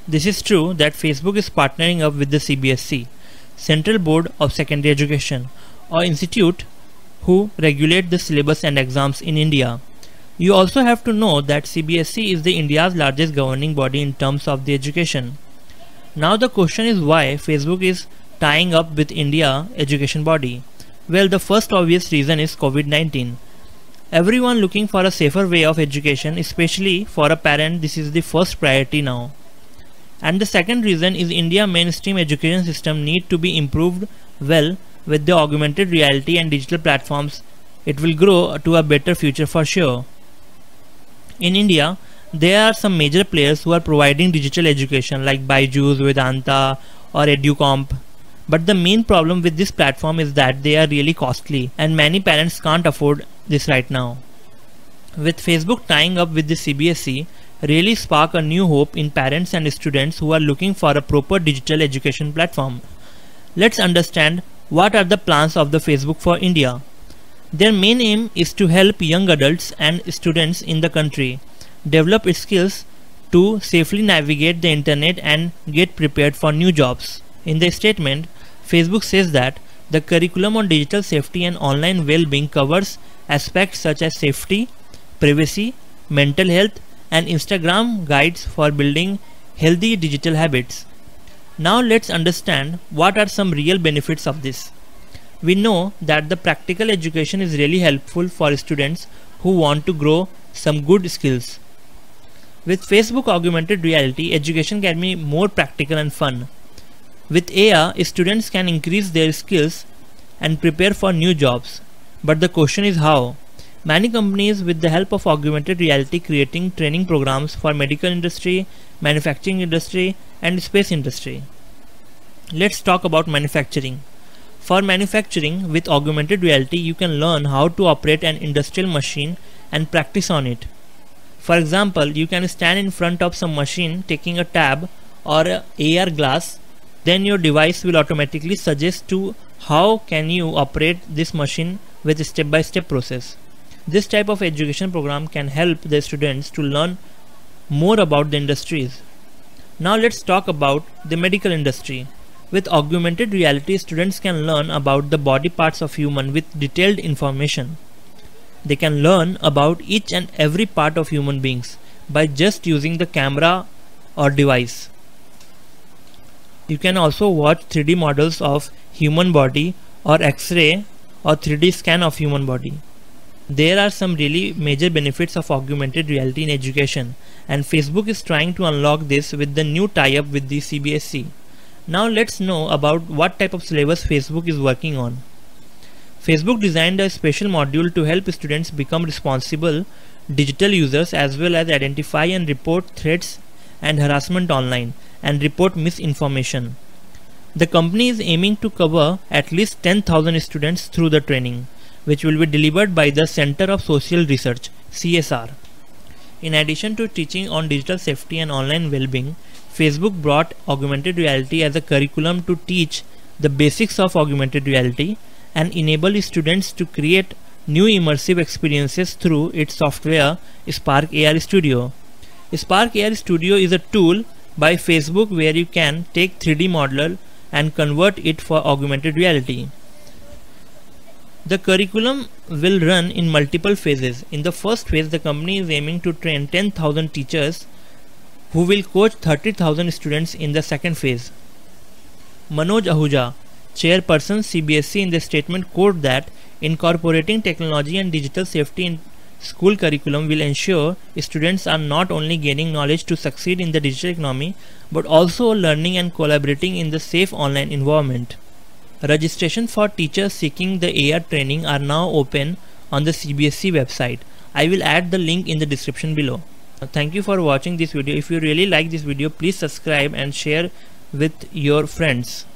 This is true that Facebook is partnering up with the CBSE, Central Board of Secondary Education, or institute who regulate the syllabus and exams in India. You also have to know that CBSE is the India's largest governing body in terms of the education. Now the question is why Facebook is tying up with India education body. Well, the first obvious reason is COVID-19. Everyone looking for a safer way of education, especially for a parent, this is the first priority now. And the second reason is India mainstream education system need to be improved. Well, with the augmented reality and digital platforms, it will grow to a better future for sure. In India, there are some major players who are providing digital education like Byju's, Vedanta or Educomp. But the main problem with this platform is that they are really costly and many parents can't afford this right now. With Facebook tying up with the CBSE, really spark a new hope in parents and students who are looking for a proper digital education platform. Let's understand what are the plans of the Facebook for India. Their main aim is to help young adults and students in the country develop skills to safely navigate the internet and get prepared for new jobs. In the statement, Facebook says that the curriculum on digital safety and online well-being covers aspects such as safety, privacy, mental health, and Instagram guides for building healthy digital habits. Now let's understand what are some real benefits of this. We know that the practical education is really helpful for students who want to grow some good skills. With Facebook augmented reality, education can be more practical and fun. With AR, students can increase their skills and prepare for new jobs. But the question is how? Many companies with the help of augmented reality creating training programs for medical industry, manufacturing industry and space industry. Let's talk about manufacturing. For manufacturing, with augmented reality you can learn how to operate an industrial machine and practice on it. For example, you can stand in front of some machine taking a tab or a AR glass. Then your device will automatically suggest to how can you operate this machine with a step-by-step process. This type of education program can help the students to learn more about the industries. Now let's talk about the medical industry. With augmented reality, students can learn about the body parts of human with detailed information. They can learn about each and every part of human beings by just using the camera or device. You can also watch 3D models of human body or X-ray or 3D scan of human body. There are some really major benefits of augmented reality in education, and Facebook is trying to unlock this with the new tie-up with the CBSE. Now let's know about what type of syllabus Facebook is working on. Facebook designed a special module to help students become responsible digital users as well as identify and report threats and harassment online and report misinformation. The company is aiming to cover at least 10,000 students through the training, which will be delivered by the Center of Social Research (CSR). In addition to teaching on digital safety and online well-being, Facebook brought augmented reality as a curriculum to teach the basics of augmented reality and enable students to create new immersive experiences through its software Spark AR Studio. Spark AR Studio is a tool by Facebook where you can take 3D model and convert it for augmented reality. The curriculum will run in multiple phases. In the first phase, the company is aiming to train 10,000 teachers who will coach 30,000 students in the second phase. Manoj Ahuja, chairperson CBSE, in the statement quote that incorporating technology and digital safety in school curriculum will ensure students are not only gaining knowledge to succeed in the digital economy but also learning and collaborating in the safe online environment. Registration for teachers seeking the AR training are now open on the CBSE website. I will add the link in the description below. Thank you for watching this video. If you really like this video, please subscribe and share with your friends.